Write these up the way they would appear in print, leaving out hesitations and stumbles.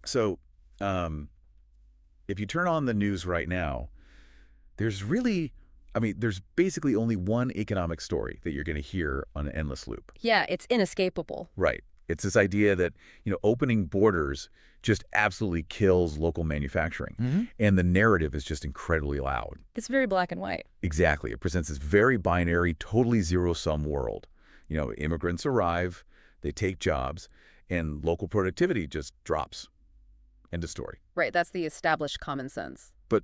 So, um, if you turn on the news right now, there's really, there's basically only one economic story that you're going to hear on an endless loop. Yeah, it's inescapable. Right. It's this idea that, opening borders just absolutely kills local manufacturing. And the narrative is just incredibly loud. It's very black and white. Exactly. It presents this very binary, totally zero-sum world. Immigrants arrive, they take jobs, and local productivity just drops. End of story. Right, that's the established common sense. But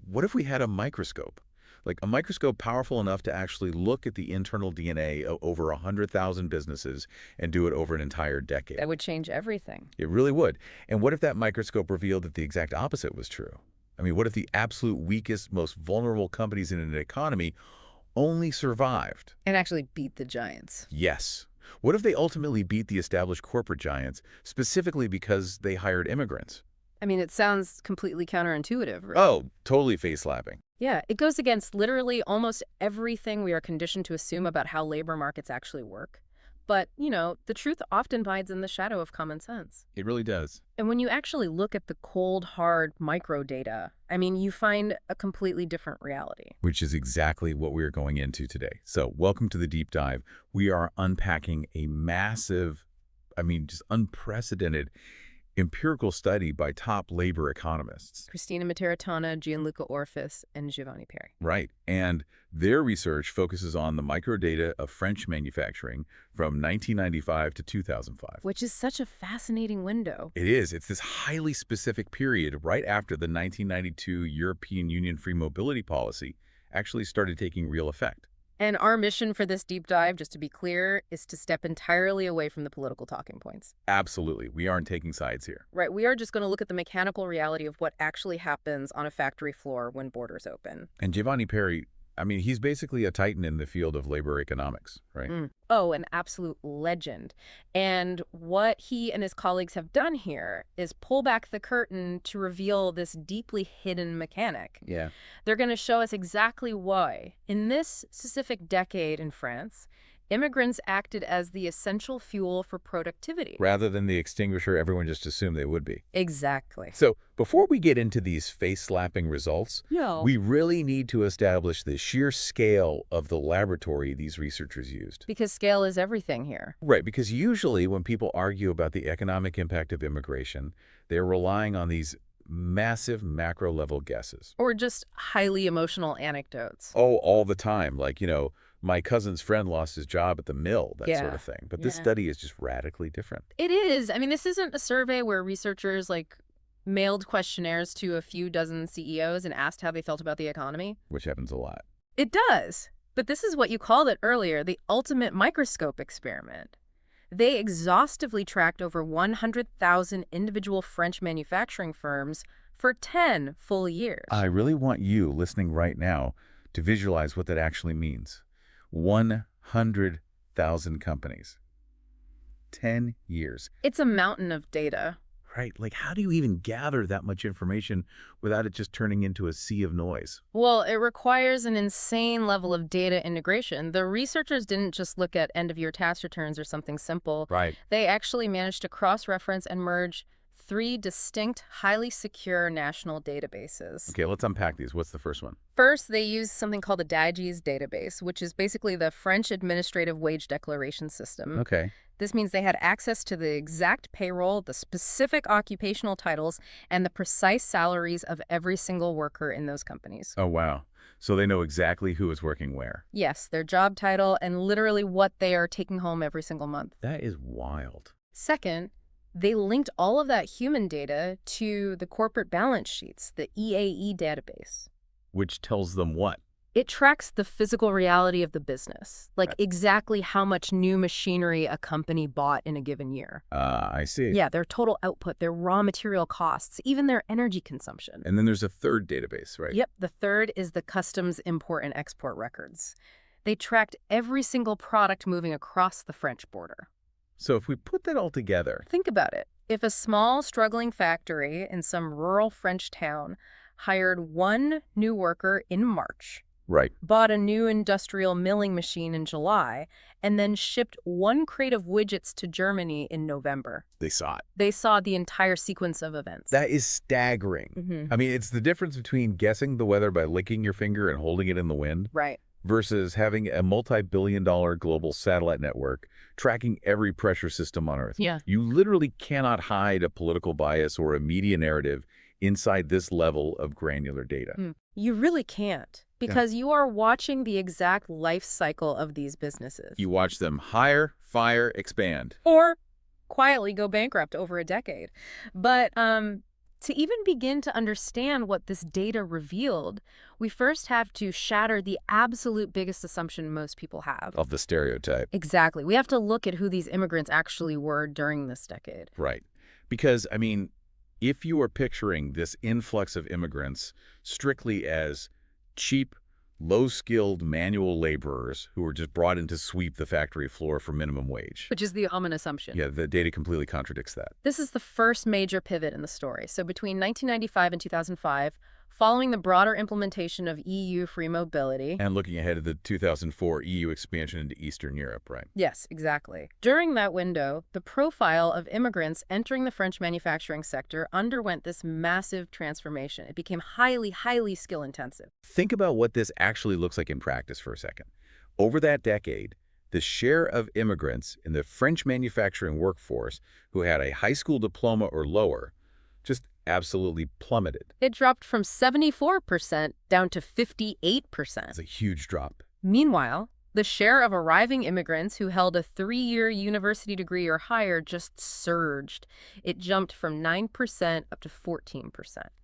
what if we had a microscope? Like a microscope powerful enough to actually look at the internal DNA of over 100,000 businesses and do it over an entire decade. That would change everything. It really would. And what if that microscope revealed that the exact opposite was true? What if the absolute weakest, most vulnerable companies in an economy only survived? And actually beat the giants. Yes. What if they ultimately beat the established corporate giants, specifically because they hired immigrants? It sounds completely counterintuitive, right? Oh, totally face-slapping. Yeah, it goes against literally almost everything we are conditioned to assume about how labor markets actually work. But, the truth often hides in the shadow of common sense. It really does. And when you actually look at the cold, hard micro data, you find a completely different reality. Which is exactly what we are going into today. So welcome to the deep dive. We are unpacking a massive, just unprecedented empirical study by top labor economists. Christina Materatana, Gianluca Orfis, and Giovanni Perry. Right. And their research focuses on the microdata of French manufacturing from 1995 to 2005. Which is such a fascinating window. It is. It's this highly specific period right after the 1992 European Union free mobility policy actually started taking real effect. And our mission for this deep dive, just to be clear, is to step entirely away from the political talking points. Absolutely. We aren't taking sides here. Right. We are just going to look at the mechanical reality of what actually happens on a factory floor when borders open. And Giovanni Perry, he's basically a titan in the field of labor economics, right? Oh, an absolute legend. And what he and his colleagues have done here is pull back the curtain to reveal this deeply hidden mechanic. Yeah. They're going to show us exactly why, in this specific decade in France, immigrants acted as the essential fuel for productivity. Rather than the extinguisher everyone just assumed they would be. Exactly. So before we get into these face-slapping results, Yeah. we really need to establish the sheer scale of the laboratory these researchers used. Because scale is everything here. Right, because usually when people argue about the economic impact of immigration, they're relying on these massive macro-level guesses. Or just highly emotional anecdotes. Oh, all the time. Like, my cousin's friend lost his job at the mill, that sort of thing. But this study is just radically different. It is. This isn't a survey where researchers, mailed questionnaires to a few dozen CEOs and asked how they felt about the economy. Which happens a lot. It does. But this is what you called it earlier, the ultimate microscope experiment. They exhaustively tracked over 100,000 individual French manufacturing firms for 10 full years. I really want you, listening right now, to visualize what that actually means. 100,000 companies. 10 years. It's a mountain of data. Right. How do you even gather that much information without it just turning into a sea of noise? Well, it requires an insane level of data integration. The researchers didn't just look at end-of-year tax returns or something simple. Right. They actually managed to cross-reference and merge 3 distinct, highly secure national databases. Okay, let's unpack these. What's the first one? First, they use something called the DIGES database, which is basically the French administrative wage declaration system. Okay. This means they had access to the exact payroll, the specific occupational titles, and the precise salaries of every single worker in those companies. Oh, wow. So they know exactly who is working where. Yes, their job title and literally what they are taking home every single month. That is wild. Second, they linked all of that human data to the corporate balance sheets, the EAE database. Which tells them what? It tracks the physical reality of the business, exactly how much new machinery a company bought in a given year. I see. Yeah, their total output, their raw material costs, even their energy consumption. And then there's a third database, right? Yep, the third is the customs import and export records. They tracked every single product moving across the French border. So if we put that all together... Think about it. If a small, struggling factory in some rural French town hired one new worker in March, Right. bought a new industrial milling machine in July, and then shipped one crate of widgets to Germany in November. They saw it. They saw the entire sequence of events. That is staggering. I mean, it's the difference between guessing the weather by licking your finger and holding it in the wind Right. versus having a multi-billion-dollar global satellite network tracking every pressure system on Earth. Yeah. You literally cannot hide a political bias or a media narrative inside this level of granular data. You really can't, because you are watching the exact life cycle of these businesses. You watch them hire, fire, expand. Or quietly go bankrupt over a decade. But to even begin to understand what this data revealed, we first have to shatter the absolute biggest assumption most people have. Of the stereotype. Exactly. We have to look at who these immigrants actually were during this decade. Right. Because, I mean, if you are picturing this influx of immigrants strictly as cheap, low-skilled manual laborers who were just brought in to sweep the factory floor for minimum wage. Which is the common assumption. Yeah, the data completely contradicts that. This is the first major pivot in the story. So between 1995 and 2005, following the broader implementation of EU free mobility. And looking ahead to the 2004 EU expansion into Eastern Europe, right? Yes, exactly. During that window, the profile of immigrants entering the French manufacturing sector underwent this massive transformation. It became highly, highly skill-intensive. Think about what this actually looks like in practice for a second. Over that decade, the share of immigrants in the French manufacturing workforce who had a high school diploma or lower just absolutely plummeted. It dropped from 74% down to 58%. That's a huge drop. Meanwhile, the share of arriving immigrants who held a 3-year university degree or higher just surged. It jumped from 9% up to 14%.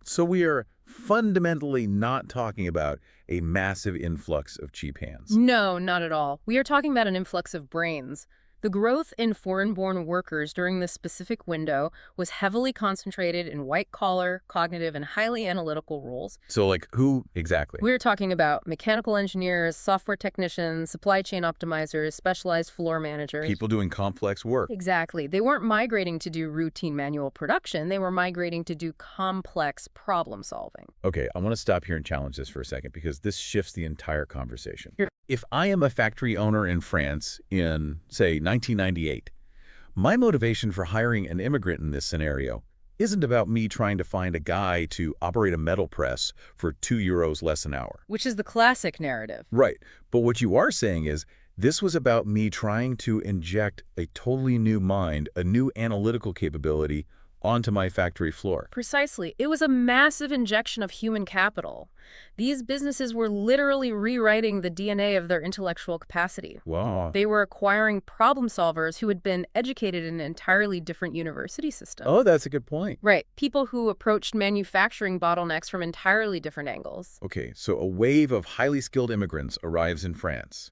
So we are fundamentally not talking about a massive influx of cheap hands. No, not at all. We are talking about an influx of brains. The growth in foreign-born workers during this specific window was heavily concentrated in white-collar, cognitive, and highly analytical roles. So, like, who exactly? We're talking about mechanical engineers, software technicians, supply chain optimizers, specialized floor managers. People doing complex work. Exactly. They weren't migrating to do routine manual production. They were migrating to do complex problem solving. Okay, I want to stop here and challenge this for a second because this shifts the entire conversation. Sure. If I am a factory owner in France in, say, 1998, my motivation for hiring an immigrant in this scenario isn't about me trying to find a guy to operate a metal press for €2 less an hour. Which is the classic narrative. Right. But what you are saying is this was about me trying to inject a totally new mind, a new analytical capability onto my factory floor. Precisely. It was a massive injection of human capital. These businesses were literally rewriting the DNA of their intellectual capacity. Wow. They were acquiring problem solvers who had been educated in an entirely different university system. Oh, that's a good point. Right. People who approached manufacturing bottlenecks from entirely different angles. Okay, so a wave of highly skilled immigrants arrives in France.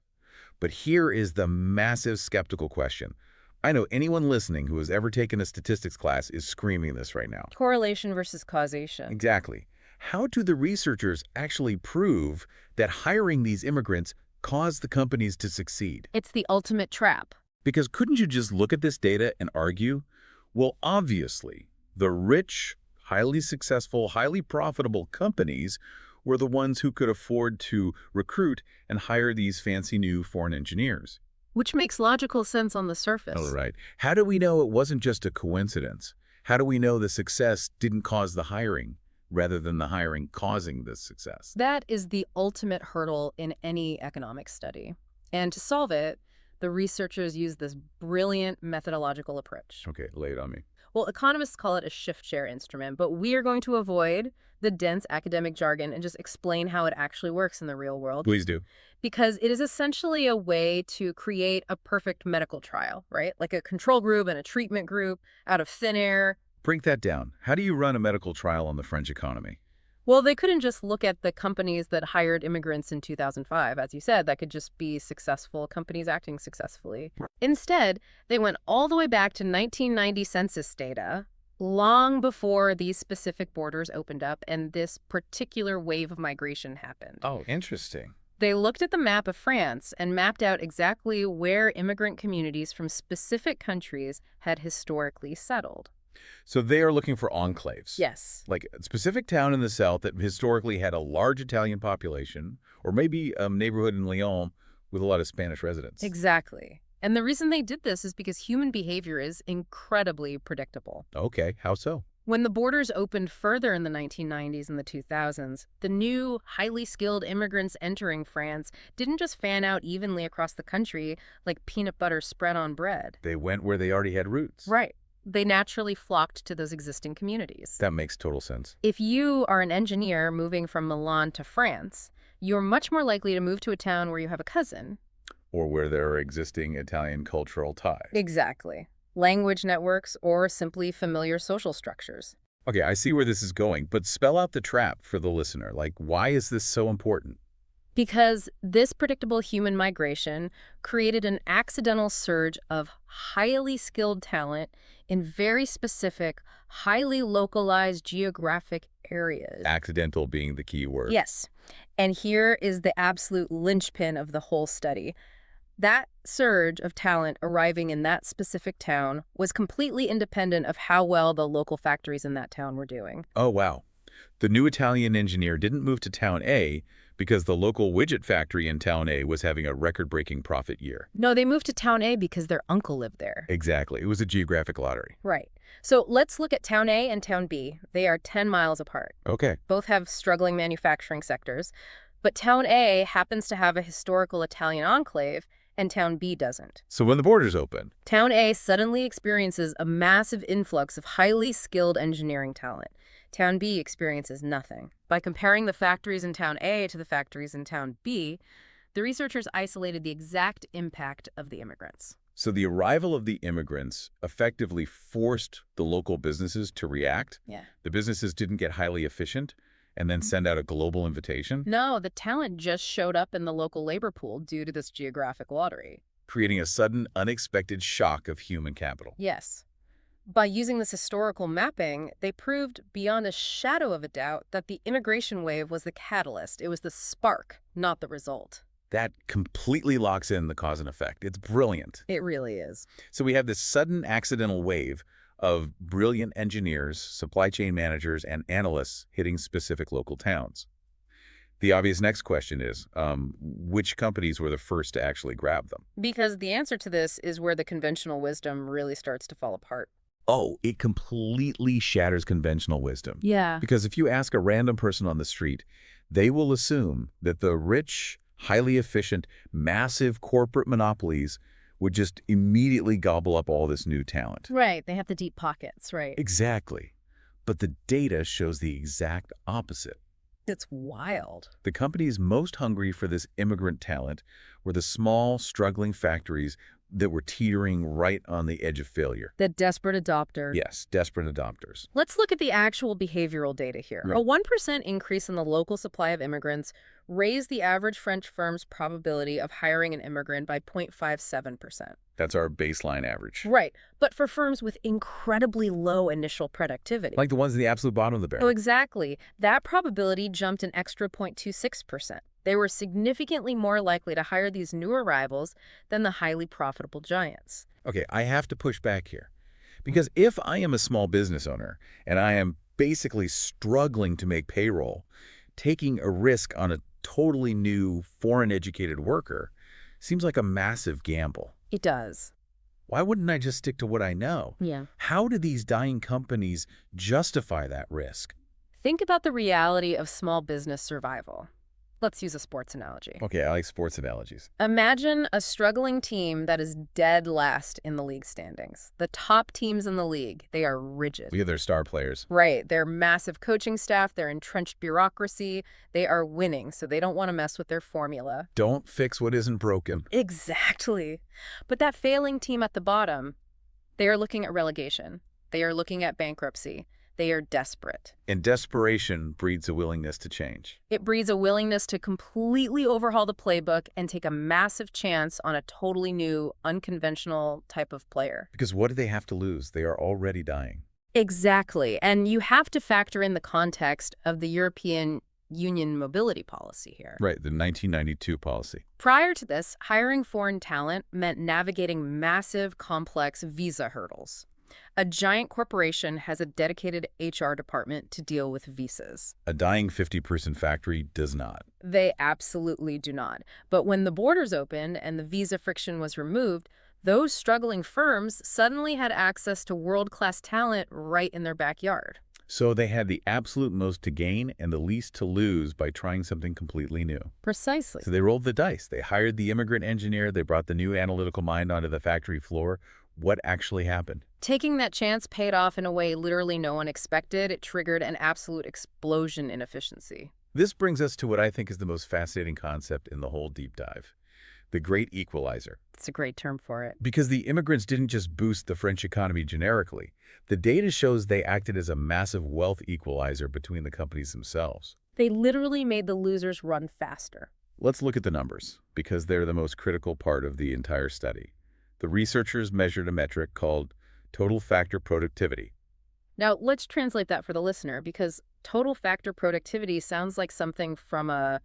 But here is the massive skeptical question. I know anyone listening who has ever taken a statistics class is screaming this right now. Correlation versus causation. Exactly. How do the researchers actually prove that hiring these immigrants caused the companies to succeed? It's the ultimate trap. Because couldn't you just look at this data and argue, well, obviously, the rich, highly successful, highly profitable companies were the ones who could afford to recruit and hire these fancy new foreign engineers. Which makes logical sense on the surface. All right. How do we know it wasn't just a coincidence? How do we know the success didn't cause the hiring, rather than the hiring causing the success? That is the ultimate hurdle in any economic study. And to solve it, the researchers use this brilliant methodological approach. Okay, lay it on me. Well, economists call it a shift-share instrument, but we are going to avoid the dense academic jargon and just explain how it actually works in the real world. Please do. Because it is essentially a way to create a perfect medical trial, right? Like a control group and a treatment group out of thin air. Break that down. How do you run a medical trial on the French economy? Well, they couldn't just look at the companies that hired immigrants in 2005. As you said, that could just be successful companies acting successfully. Instead, they went all the way back to 1990 census data, long before these specific borders opened up and this particular wave of migration happened. Oh, interesting. They looked at the map of France and mapped out exactly where immigrant communities from specific countries had historically settled. So they are looking for enclaves, Yes. like a specific town in the South that historically had a large Italian population, or maybe a neighborhood in Lyon with a lot of Spanish residents. Exactly. And the reason they did this is because human behavior is incredibly predictable. Okay, how so? When the borders opened further in the 1990s and the 2000s, the new, highly skilled immigrants entering France didn't just fan out evenly across the country like peanut butter spread on bread. They went where they already had roots. Right. They naturally flocked to those existing communities. That makes total sense. If you are an engineer moving from Milan to France, you're much more likely to move to a town where you have a cousin. Or where there are existing Italian cultural ties. Exactly. Language networks or simply familiar social structures. Okay, I see where this is going, but spell out the trap for the listener. Like, why is this so important? Because this predictable human migration created an accidental surge of highly skilled talent in very specific, highly localized geographic areas. Accidental being the key word. Yes. And here is the absolute linchpin of the whole study. That surge of talent arriving in that specific town was completely independent of how well the local factories in that town were doing. Oh, wow. The new Italian engineer didn't move to town A because the local widget factory in town A was having a record-breaking profit year. No, they moved to town A because their uncle lived there. Exactly. It was a geographic lottery. Right. So let's look at town A and town B. They are 10 miles apart. Okay. Both have struggling manufacturing sectors. But town A happens to have a historical Italian enclave, and town B doesn't. So when the borders open, Town A suddenly experiences a massive influx of highly skilled engineering talent. Town B experiences nothing. By comparing the factories in town A to the factories in town B, the researchers isolated the exact impact of the immigrants. so the arrival of the immigrants effectively forced the local businesses to react. Yeah. The businesses didn't get highly efficient and then send out a global invitation, No, the talent just showed up in the local labor pool due to this geographic lottery. creating a sudden, unexpected shock of human capital. Yes. By using this historical mapping, they proved beyond a shadow of a doubt that the immigration wave was the catalyst. It was the spark, not the result. That completely locks in the cause and effect. It's brilliant. It really is. So we have this sudden accidental wave of brilliant engineers, supply chain managers, and analysts hitting specific local towns. The obvious next question is, which companies were the first to actually grab them? Because the answer to this is where the conventional wisdom really starts to fall apart. Oh, it completely shatters conventional wisdom. Yeah. Because if you ask a random person on the street, they will assume that the rich, highly efficient, massive corporate monopolies would just immediately gobble up all this new talent. Right. They have the deep pockets, right? Exactly. But the data shows the exact opposite. It's wild. The companies most hungry for this immigrant talent were the small, struggling factories that were teetering right on the edge of failure. The desperate adopter. Yes, desperate adopters. Let's look at the actual behavioral data here. Right. A 1% increase in the local supply of immigrants raised the average French firm's probability of hiring an immigrant by 0.57%. That's our baseline average. Right. But for firms with incredibly low initial productivity. Like the ones at the absolute bottom of the barrel. Oh, exactly. That probability jumped an extra 0.26%. They were significantly more likely to hire these new arrivals than the highly profitable giants. Okay, I have to push back here. Because if I am a small business owner and I am basically struggling to make payroll, taking a risk on a totally new foreign-educated worker seems like a massive gamble. It does. Why wouldn't I just stick to what I know? Yeah. How do these dying companies justify that risk? Think about the reality of small business survival. Let's use a sports analogy. Okay, I like sports analogies. Imagine a struggling team that is dead last in the league standings. The top teams in the league, they are rigid. We have their star players. Right. Their massive coaching staff, their entrenched bureaucracy, they are winning, so they don't want to mess with their formula. Don't fix what isn't broken. Exactly. But that failing team at the bottom, they are looking at relegation. They are looking at bankruptcy. They are desperate. And desperation breeds a willingness to change. It breeds a willingness to completely overhaul the playbook and take a massive chance on a totally new, unconventional type of player. Because what do they have to lose? They are already dying. Exactly. And you have to factor in the context of the European Union mobility policy here. Right, the 1992 policy. Prior to this, hiring foreign talent meant navigating massive, complex visa hurdles. A giant corporation has a dedicated HR department to deal with visas. A dying 50-person factory does not. They absolutely do not. But when the borders opened and the visa friction was removed, those struggling firms suddenly had access to world-class talent right in their backyard. So they had the absolute most to gain and the least to lose by trying something completely new. Precisely. So they rolled the dice. They hired the immigrant engineer. They brought the new analytical mind onto the factory floor. What actually happened? Taking that chance paid off in a way literally no one expected. It triggered an absolute explosion in efficiency. This brings us to what I think is the most fascinating concept in the whole deep dive, the great equalizer. It's a great term for it. Because the immigrants didn't just boost the French economy generically. The data shows they acted as a massive wealth equalizer between the companies themselves. They literally made the losers run faster. Let's look at the numbers, because they're the most critical part of the entire study. The researchers measured a metric called total factor productivity. Now, let's translate that for the listener, because total factor productivity sounds like something from a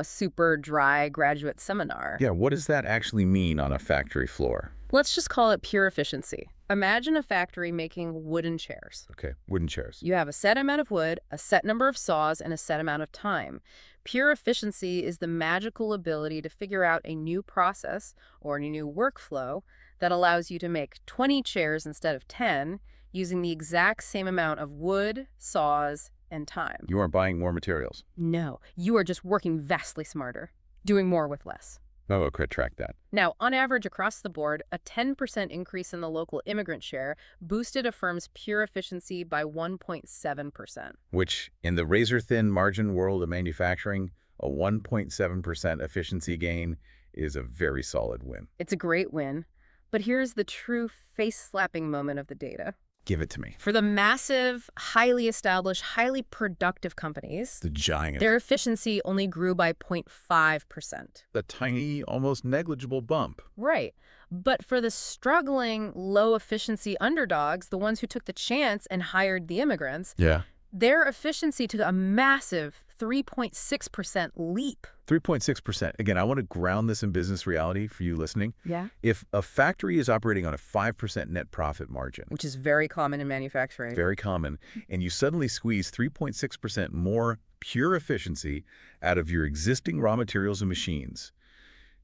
super dry graduate seminar. Yeah, what does that actually mean on a factory floor? Let's just call it pure efficiency. Imagine a factory making wooden chairs. Okay, wooden chairs. You have a set amount of wood, a set number of saws, and a set amount of time. Pure efficiency is the magical ability to figure out a new process or a new workflow that allows you to make 20 chairs instead of 10 using the exact same amount of wood, saws, and time. You aren't buying more materials. No, you are just working vastly smarter, doing more with less. Oh, okay, track that. Now, on average across the board, a 10% increase in the local immigrant share boosted a firm's pure efficiency by 1.7%. Which, in the razor-thin margin world of manufacturing, a 1.7% efficiency gain is a very solid win. It's a great win, but here's the true face-slapping moment of the data. Give it to me. For the massive, highly established, highly productive companies, The giant. their efficiency only grew by 0.5%. A tiny, almost negligible bump. Right. But for the struggling, low-efficiency underdogs, the ones who took the chance and hired the immigrants, Yeah. their efficiency took a massive 3.6% leap. 3.6%. Again, I want to ground this in business reality for you listening. Yeah. If a factory is operating on a 5% net profit margin, Which is very common in manufacturing. very common, and you suddenly squeeze 3.6% more pure efficiency out of your existing raw materials and machines,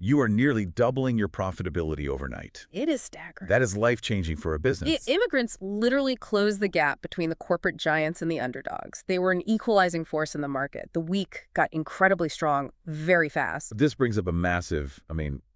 you are nearly doubling your profitability overnight. It is staggering. That is life-changing for a business. Immigrants literally closed the gap between the corporate giants and the underdogs. They were an equalizing force in the market. The weak got incredibly strong very fast. This brings up a massive,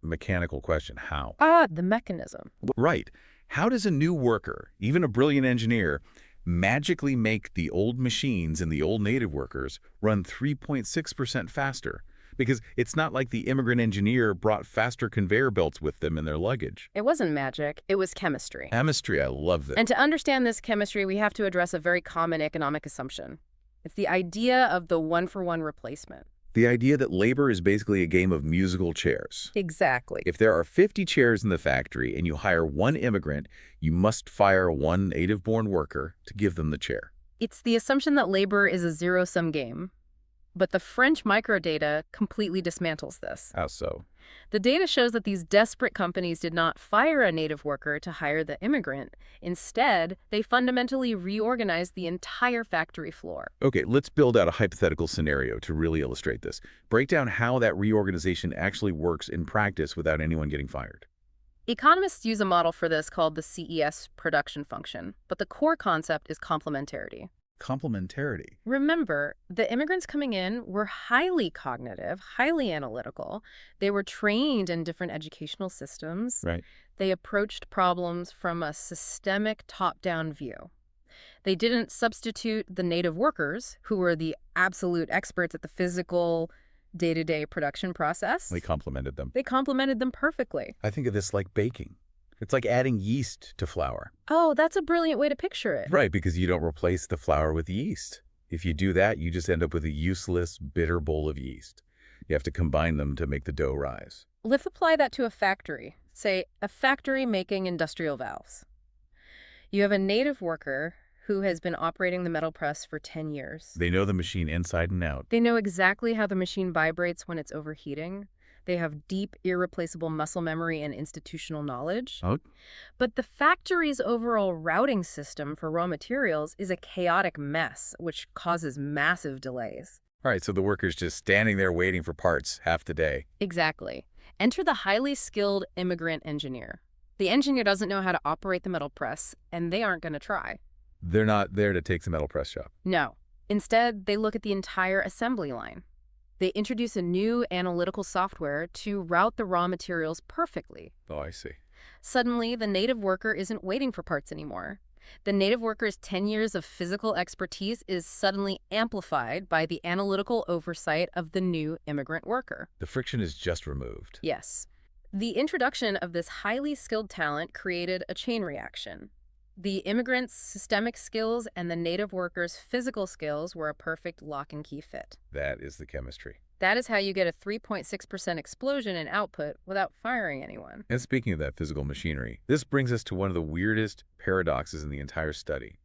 mechanical question. How? The mechanism. Right. How does a new worker, even a brilliant engineer, magically make the old machines and the old native workers run 3.6% faster? Because it's not like the immigrant engineer brought faster conveyor belts with them in their luggage. It wasn't magic. It was chemistry. Chemistry, I love that. And to understand this chemistry, we have to address a very common economic assumption. It's the idea of the one-for-one replacement. The idea that labor is basically a game of musical chairs. Exactly. If there are 50 chairs in the factory and you hire one immigrant, you must fire one native-born worker to give them the chair. It's the assumption that labor is a zero-sum game. But the French microdata completely dismantles this. How so? The data shows that these desperate companies did not fire a native worker to hire the immigrant. Instead, they fundamentally reorganized the entire factory floor. Okay, let's build out a hypothetical scenario to really illustrate this. Break down how that reorganization actually works in practice without anyone getting fired. Economists use a model for this called the CES production function, but the core concept is complementarity. Complementarity. Remember, the immigrants coming in were highly cognitive, highly analytical. They were trained in different educational systems. Right. They approached problems from a systemic top-down view. They didn't substitute the native workers, who were the absolute experts at the physical, day-to-day production process. They complemented them. They complemented them perfectly. I think of this like baking. It's like adding yeast to flour. Oh, that's a brilliant way to picture it. Right, because you don't replace the flour with yeast. If you do that, you just end up with a useless, bitter bowl of yeast. You have to combine them to make the dough rise. Let's apply that to a factory. Say, a factory making industrial valves. You have a native worker who has been operating the metal press for 10 years. They know the machine inside and out. They know exactly how the machine vibrates when it's overheating. They have deep, irreplaceable muscle memory and institutional knowledge. Oh, But the factory's overall routing system for raw materials is a chaotic mess, which causes massive delays. all right, so the worker's just standing there waiting for parts half the day. Exactly. Enter the highly skilled immigrant engineer. The engineer doesn't know how to operate the metal press, and they aren't going to try. They're not there to take the metal press job. No. Instead, they look at the entire assembly line. They introduce a new analytical software to route the raw materials perfectly. Oh, I see. Suddenly, the native worker isn't waiting for parts anymore. The native worker's 10 years of physical expertise is suddenly amplified by the analytical oversight of the new immigrant worker. The friction is just removed. Yes. The introduction of this highly skilled talent created a chain reaction. The immigrants' systemic skills and the native workers' physical skills were a perfect lock and key fit. That is the chemistry. That is how you get a 3.6% explosion in output without firing anyone. And speaking of that physical machinery, this brings us to one of the weirdest paradoxes in the entire study,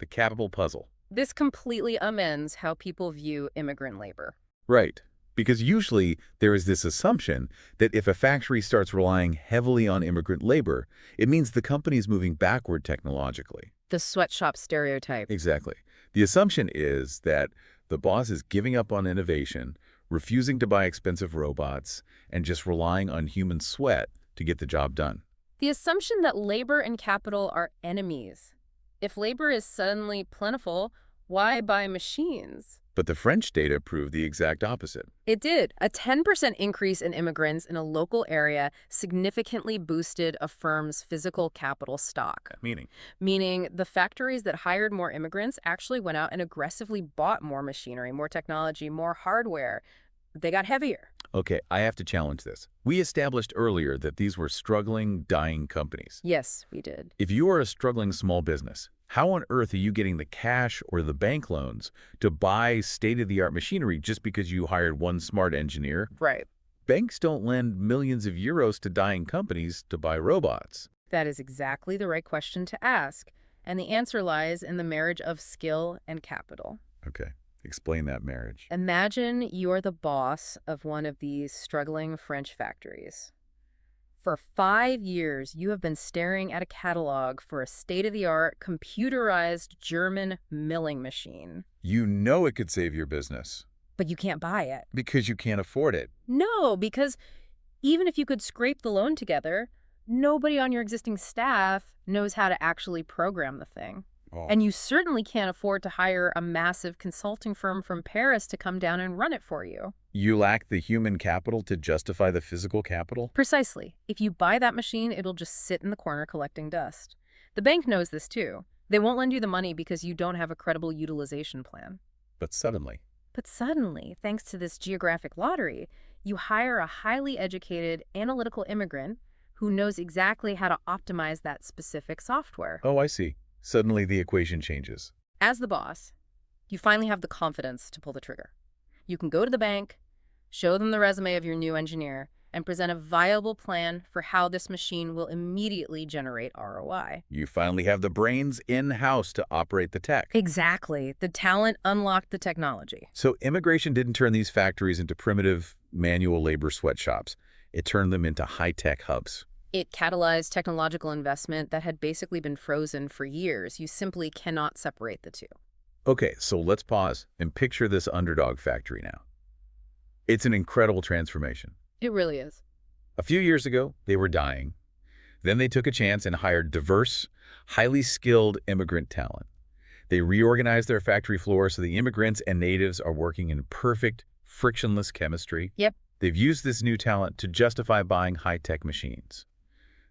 the capital puzzle. This completely amends how people view immigrant labor. Right. Because usually there is this assumption that if a factory starts relying heavily on immigrant labor, it means the company is moving backward technologically. The sweatshop stereotype. Exactly. The assumption is that the boss is giving up on innovation, refusing to buy expensive robots, and just relying on human sweat to get the job done. The assumption that labor and capital are enemies. If labor is suddenly plentiful, why buy machines? But the French data proved the exact opposite. It did. A 10% increase in immigrants in a local area significantly boosted a firm's physical capital stock. Meaning the factories that hired more immigrants actually went out and aggressively bought more machinery, more technology, more hardware. They got heavier. Okay, I have to challenge this. We established earlier that these were struggling, dying companies. Yes, we did. If you are a struggling small business, how on earth are you getting the cash or the bank loans to buy state-of-the-art machinery just because you hired one smart engineer? Right. Banks don't lend millions of euros to dying companies to buy robots. That is exactly the right question to ask. And the answer lies in the marriage of skill and capital. Okay, explain that marriage. Imagine you're the boss of one of these struggling French factories. For 5 years, you have been staring at a catalog for a state-of-the-art, computerized German milling machine. You know it could save your business. But you can't buy it. Because you can't afford it. No, because even if you could scrape the loan together, nobody on your existing staff knows how to actually program the thing. Oh. And you certainly can't afford to hire a massive consulting firm from Paris to come down and run it for you. You lack the human capital to justify the physical capital? Precisely. If you buy that machine, it'll just sit in the corner collecting dust. The bank knows this too. They won't lend you the money because you don't have a credible utilization plan. But suddenly, thanks to this geographic lottery, you hire a highly educated, analytical immigrant who knows exactly how to optimize that specific software. oh, I see. Suddenly the equation changes. As the boss, you finally have the confidence to pull the trigger. You can go to the bank, show them the resume of your new engineer, and present a viable plan for how this machine will immediately generate ROI. You finally have the brains in-house to operate the tech. Exactly. The talent unlocked the technology. So immigration didn't turn these factories into primitive manual labor sweatshops. It turned them into high-tech hubs. It catalyzed technological investment that had basically been frozen for years. You simply cannot separate the two. Okay, so let's pause and picture this underdog factory now. It's an incredible transformation. It really is. A few years ago, they were dying. Then they took a chance and hired diverse, highly skilled immigrant talent. They reorganized their factory floor so the immigrants and natives are working in perfect, frictionless chemistry. Yep. They've used this new talent to justify buying high-tech machines.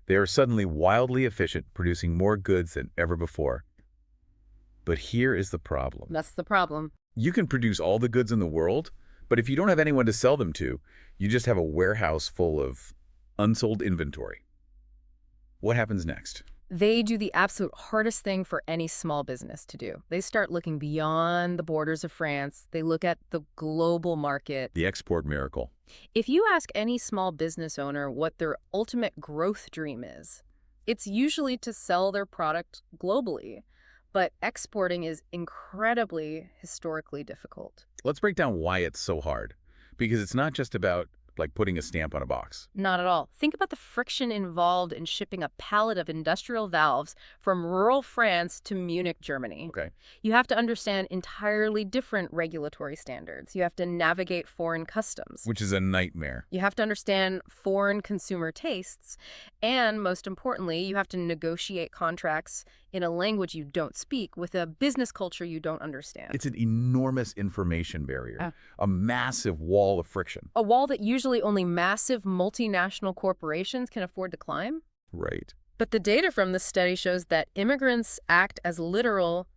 They are suddenly wildly efficient, producing more goods than ever before. But here is the problem. That's the problem. You can produce all the goods in the world, but if you don't have anyone to sell them to, you just have a warehouse full of unsold inventory. What happens next? They do the absolute hardest thing for any small business to do. They start looking beyond the borders of France. They look at the global market. The export miracle. If you ask any small business owner what their ultimate growth dream is, it's usually to sell their product globally. But exporting is incredibly historically difficult. Let's break down why it's so hard. Because it's not just about like putting a stamp on a box. Not at all. Think about the friction involved in shipping a pallet of industrial valves from rural France to Munich, Germany. Okay. You have to understand entirely different regulatory standards. You have to navigate foreign customs. Which is a nightmare. You have to understand foreign consumer tastes. And most importantly, you have to negotiate contracts in a language you don't speak with a business culture you don't understand. It's an enormous information barrier, a massive wall of friction. A wall that usually only massive multinational corporations can afford to climb. Right. But the data from this study shows that immigrants act as literal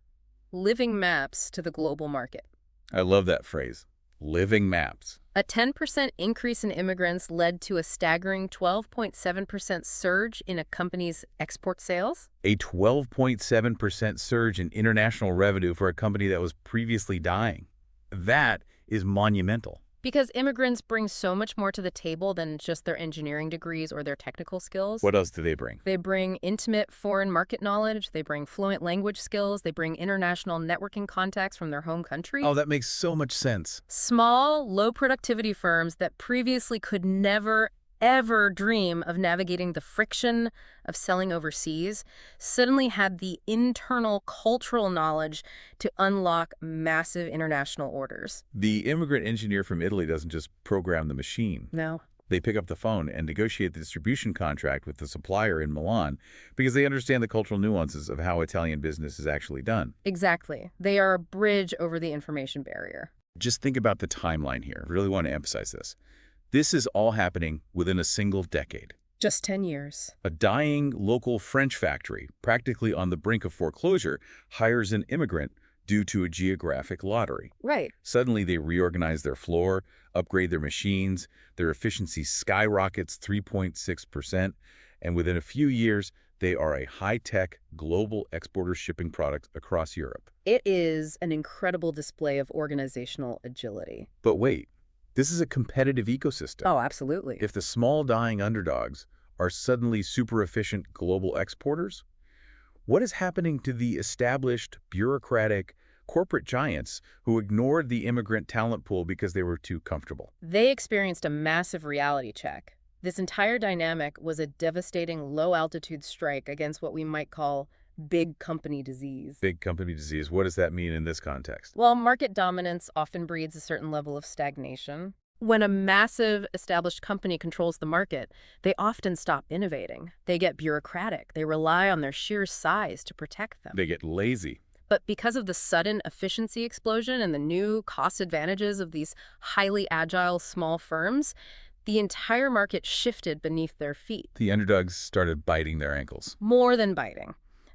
living maps to the global market. I love that phrase, living maps. A 10% increase in immigrants led to a staggering 12.7% surge in a company's export sales. A 12.7% surge in international revenue for a company that was previously dying. That is monumental. Because immigrants bring so much more to the table than just their engineering degrees or their technical skills. What else do they bring? They bring intimate foreign market knowledge, they bring fluent language skills, they bring international networking contacts from their home country. Oh, that makes so much sense. Small, low-productivity firms that previously could never, ever dream of navigating the friction of selling overseas suddenly had the internal cultural knowledge to unlock massive international orders. The immigrant engineer from Italy doesn't just program the machine. No. They pick up the phone and negotiate the distribution contract with the supplier in Milan because they understand the cultural nuances of how Italian business is actually done. Exactly. They are a bridge over the information barrier. Just think about the timeline here. I really want to emphasize this. This is all happening within a single decade. Just 10 years. A dying local French factory, practically on the brink of foreclosure, hires an immigrant due to a geographic lottery. Right. Suddenly, they reorganize their floor, upgrade their machines, their efficiency skyrockets 3.6%, and within a few years, they are a high-tech global exporter shipping products across Europe. It is an incredible display of organizational agility. But wait, this is a competitive ecosystem. Oh, absolutely. If the small dying underdogs are suddenly super efficient global exporters, what is happening to the established, bureaucratic, corporate giants who ignored the immigrant talent pool because they were too comfortable? They experienced a massive reality check. This entire dynamic was a devastating low-altitude strike against what we might call big company disease. Big company disease. What does that mean in this context? Well, market dominance often breeds a certain level of stagnation. When a massive established company controls the market, they often stop innovating. They get bureaucratic. They rely on their sheer size to protect them. They get lazy. But because of the sudden efficiency explosion and the new cost advantages of these highly agile small firms, the entire market shifted beneath their feet. The underdogs started biting their ankles. More than biting.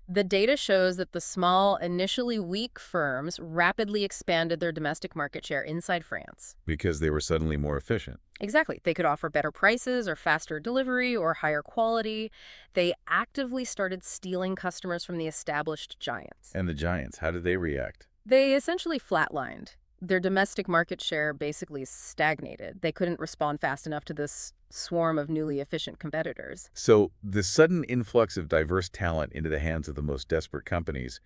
The data shows that the small, initially weak firms rapidly expanded their domestic market share inside France. Because they were suddenly more efficient. Exactly. They could offer better prices or faster delivery or higher quality. They actively started stealing customers from the established giants. And the giants, how did they react? They essentially flatlined. Their domestic market share basically stagnated. They couldn't respond fast enough to this swarm of newly efficient competitors. So the sudden influx of diverse talent into the hands of the most desperate companies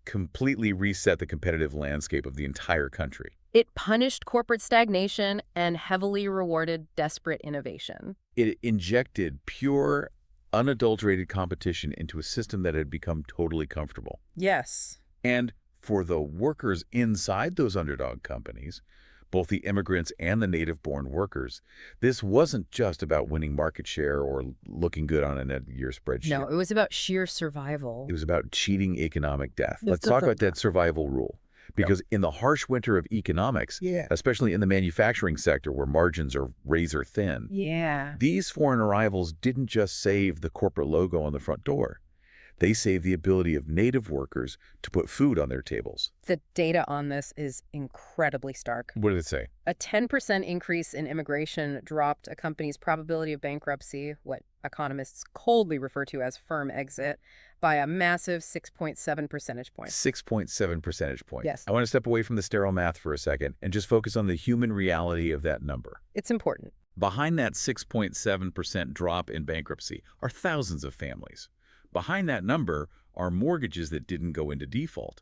completely reset the competitive landscape of the entire country. It punished corporate stagnation and heavily rewarded desperate innovation. It injected pure, unadulterated competition into a system that had become totally comfortable. Yes. And for the workers inside those underdog companies, both the immigrants and the native-born workers, this wasn't just about winning market share or looking good on an end-of-year spreadsheet. No, it was about sheer survival. It was about cheating economic death. It's Let's talk about different. that survival rule. Because in the harsh winter of economics, especially in the manufacturing sector where margins are razor thin, these foreign arrivals didn't just save the corporate logo on the front door. They saved the ability of native workers to put food on their tables. The data on this is incredibly stark. What did it say? A 10% increase in immigration dropped a company's probability of bankruptcy, what economists coldly refer to as firm exit, by a massive 6.7 percentage points. 6.7 percentage points. Yes. I want to step away from the sterile math for a second and just focus on the human reality of that number. It's important. Behind that 6.7% drop in bankruptcy are thousands of families. Behind that number are mortgages that didn't go into default.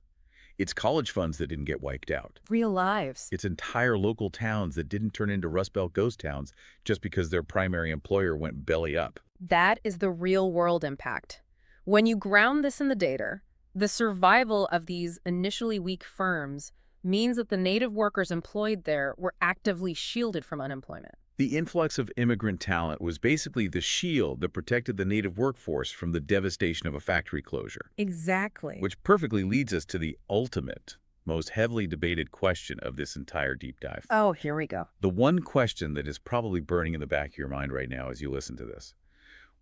It's college funds that didn't get wiped out. Real lives. It's entire local towns that didn't turn into Rust Belt ghost towns just because their primary employer went belly up. That is the real-world impact. When you ground this in the data, the survival of these initially weak firms means that the native workers employed there were actively shielded from unemployment. The influx of immigrant talent was basically the shield that protected the native workforce from the devastation of a factory closure. Exactly. Which perfectly leads us to the ultimate, most heavily debated question of this entire deep dive. Oh, here we go. The one question that is probably burning in the back of your mind right now as you listen to this.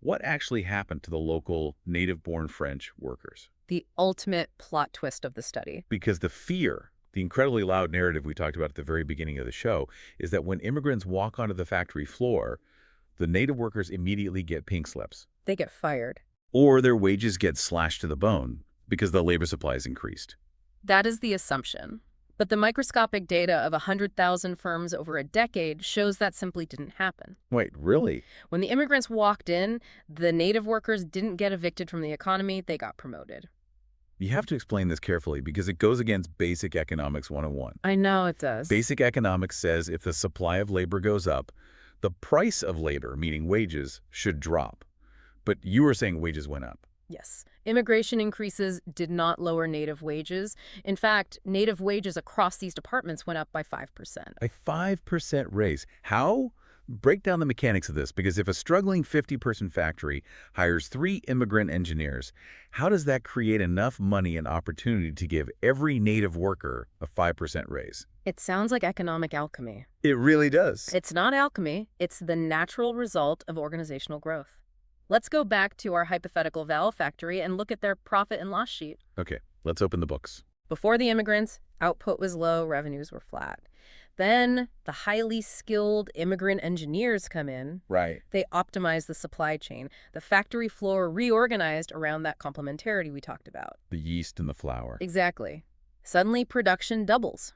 What actually happened to the local native-born French workers? The ultimate plot twist of the study. Because the fear, the incredibly loud narrative we talked about at the very beginning of the show, is that when immigrants walk onto the factory floor, the native workers immediately get pink slips. They get fired. Or their wages get slashed to the bone because the labor supply is increased. That is the assumption. But the microscopic data of 100,000 firms over a decade shows that simply didn't happen. Wait, really? When the immigrants walked in, the native workers didn't get evicted from the economy, they got promoted. You have to explain this carefully because it goes against Basic Economics 101. I know it does. Basic Economics says if the supply of labor goes up, the price of labor, meaning wages, should drop. But you were saying wages went up. Yes. Immigration increases did not lower native wages. In fact, native wages across these departments went up by 5%. A 5% raise. How? Break down the mechanics of this, because if a struggling 50-person factory hires 3 immigrant engineers, how does that create enough money and opportunity to give every native worker a 5% raise? It sounds like economic alchemy. It really does. It's not alchemy. It's the natural result of organizational growth. Let's go back to our hypothetical valve factory and look at their profit and loss sheet. Okay, let's open the books. Before the immigrants, output was low, revenues were flat. Then the highly skilled immigrant engineers come in. Right. They optimize the supply chain. The factory floor reorganized around that complementarity we talked about. The yeast and the flour. Exactly. Suddenly production doubles.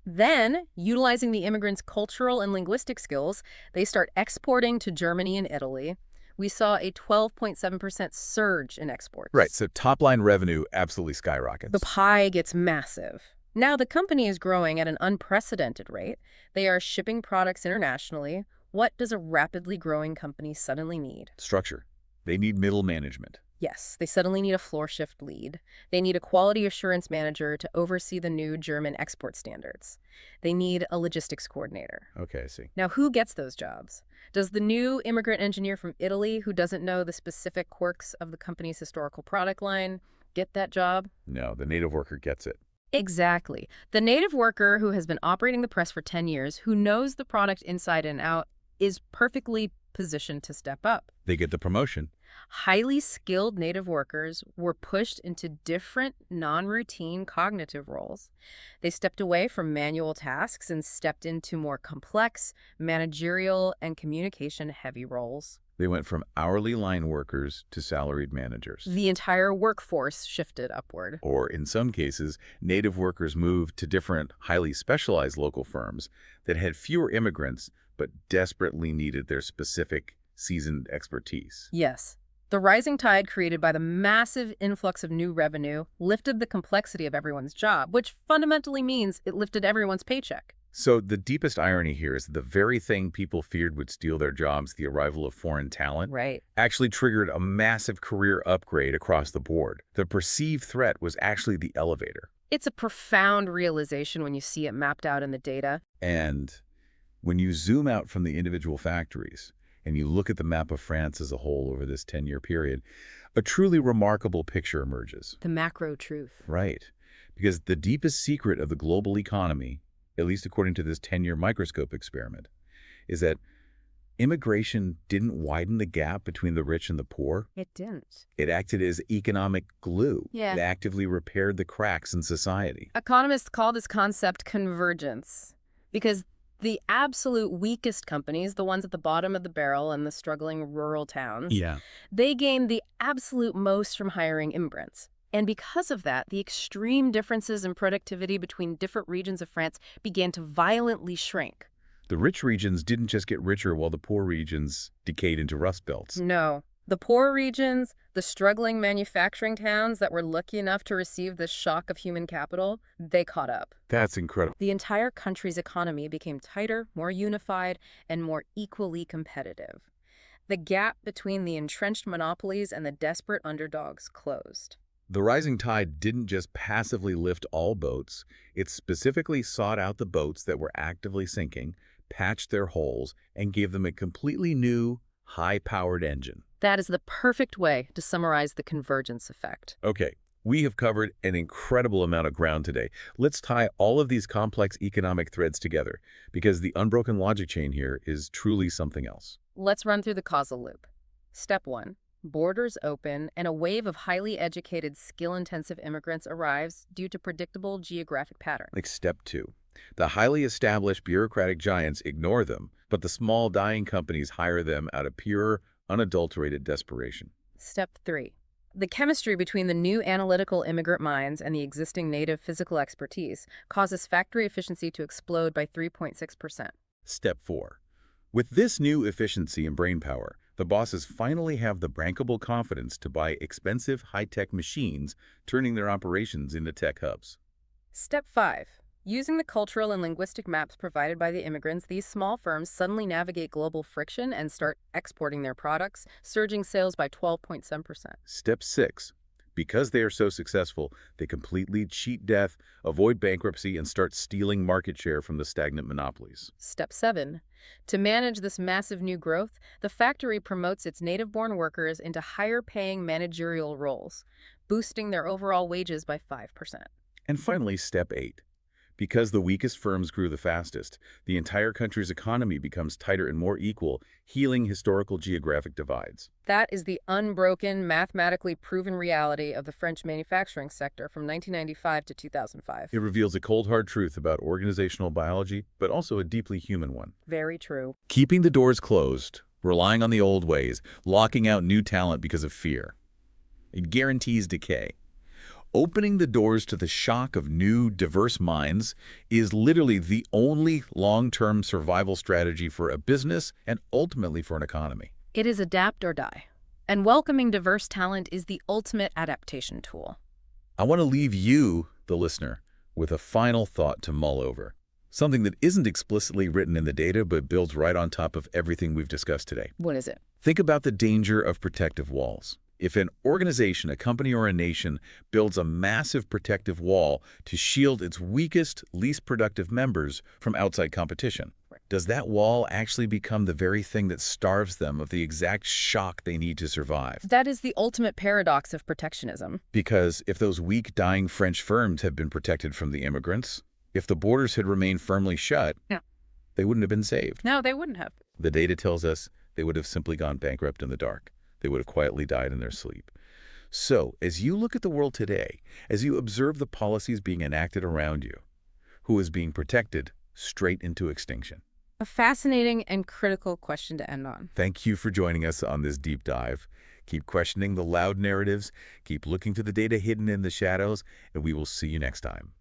Then, utilizing the immigrants' cultural and linguistic skills, they start exporting to Germany and Italy. We saw a 12.7% surge in exports. Right, so top-line revenue absolutely skyrockets. The pie gets massive. Now the company is growing at an unprecedented rate. They are shipping products internationally. What does a rapidly growing company suddenly need? Structure. They need middle management. Yes, they suddenly need a floor shift lead. They need a quality assurance manager to oversee the new German export standards. They need a logistics coordinator. Okay, I see. Now, who gets those jobs? Does the new immigrant engineer from Italy, who doesn't know the specific quirks of the company's historical product line, get that job? No, the native worker gets it. Exactly. The native worker who has been operating the press for 10 years, who knows the product inside and out, is perfectly positioned to step up. They get the promotion. Highly skilled native workers were pushed into different non-routine cognitive roles. They stepped away from manual tasks and stepped into more complex, managerial, and communication-heavy roles. They went from hourly line workers to salaried managers. The entire workforce shifted upward. Or, in some cases, native workers moved to different, highly specialized local firms that had fewer immigrants but desperately needed their specific, seasoned expertise. Yes. The rising tide created by the massive influx of new revenue lifted the complexity of everyone's job, which fundamentally means it lifted everyone's paycheck. So the deepest irony here is that the very thing people feared would steal their jobs, the arrival of foreign talent, Right. actually triggered a massive career upgrade across the board. The perceived threat was actually the elevator. It's a profound realization when you see it mapped out in the data. And when you zoom out from the individual factories and you look at the map of France as a whole over this 10-year period, a truly remarkable picture emerges. The macro truth. Right. Because the deepest secret of the global economy, at least according to this 10-year microscope experiment, is that immigration didn't widen the gap between the rich and the poor. It didn't. It acted as economic glue. Yeah. It actively repaired the cracks in society. Economists call this concept convergence because the absolute weakest companies, the ones at the bottom of the barrel in the struggling rural towns, they gained the absolute most from hiring immigrants. And because of that, the extreme differences in productivity between different regions of France began to violently shrink. The rich regions didn't just get richer while the poor regions decayed into rust belts. No. The poor regions, the struggling manufacturing towns that were lucky enough to receive this shock of human capital, they caught up. That's incredible. The entire country's economy became tighter, more unified, and more equally competitive. The gap between the entrenched monopolies and the desperate underdogs closed. The rising tide didn't just passively lift all boats, it specifically sought out the boats that were actively sinking, patched their holes, and gave them a completely new, high-powered engine. That is the perfect way to summarize the convergence effect. Okay, we have covered an incredible amount of ground today. Let's tie all of these complex economic threads together, because the unbroken logic chain here is truly something else. Let's run through the causal loop. Step 1. Borders open, and a wave of highly educated, skill-intensive immigrants arrives due to predictable geographic patterns. Like step 2. The highly established bureaucratic giants ignore them, but the small dying companies hire them out of pure, unadulterated desperation. Step 3. The chemistry between the new analytical immigrant minds and the existing native physical expertise causes factory efficiency to explode by 3.6%. Step 4. With this new efficiency and brainpower, the bosses finally have the bankable confidence to buy expensive, high-tech machines, turning their operations into tech hubs. Step 5. Using the cultural and linguistic maps provided by the immigrants, these small firms suddenly navigate global friction and start exporting their products, surging sales by 12.7%. Step 6. Because they are so successful, they completely cheat death, avoid bankruptcy, and start stealing market share from the stagnant monopolies. Step 7. To manage this massive new growth, the factory promotes its native-born workers into higher-paying managerial roles, boosting their overall wages by 5%. And finally, step 8. Because the weakest firms grew the fastest, the entire country's economy becomes tighter and more equal, healing historical geographic divides. That is the unbroken, mathematically proven reality of the French manufacturing sector from 1995 to 2005. It reveals a cold, hard truth about organizational biology, but also a deeply human one. Very true. Keeping the doors closed, relying on the old ways, locking out new talent because of fear. It guarantees decay. Opening the doors to the shock of new, diverse minds is literally the only long-term survival strategy for a business and ultimately for an economy. It is adapt or die. And welcoming diverse talent is the ultimate adaptation tool. I want to leave you, the listener, with a final thought to mull over. Something that isn't explicitly written in the data but builds right on top of everything we've discussed today. What is it? Think about the danger of protective walls. If an organization, a company, or a nation builds a massive protective wall to shield its weakest, least productive members from outside competition, does that wall actually become the very thing that starves them of the exact shock they need to survive? That is the ultimate paradox of protectionism. Because if those weak, dying French firms had been protected from the immigrants, if the borders had remained firmly shut, they wouldn't have been saved. No, they wouldn't have. The data tells us they would have simply gone bankrupt in the dark. They would have quietly died in their sleep. So, as you look at the world today, as you observe the policies being enacted around you, who is being protected straight into extinction? A fascinating and critical question to end on. Thank you for joining us on this deep dive. Keep questioning the loud narratives, keep looking to the data hidden in the shadows, and we will see you next time.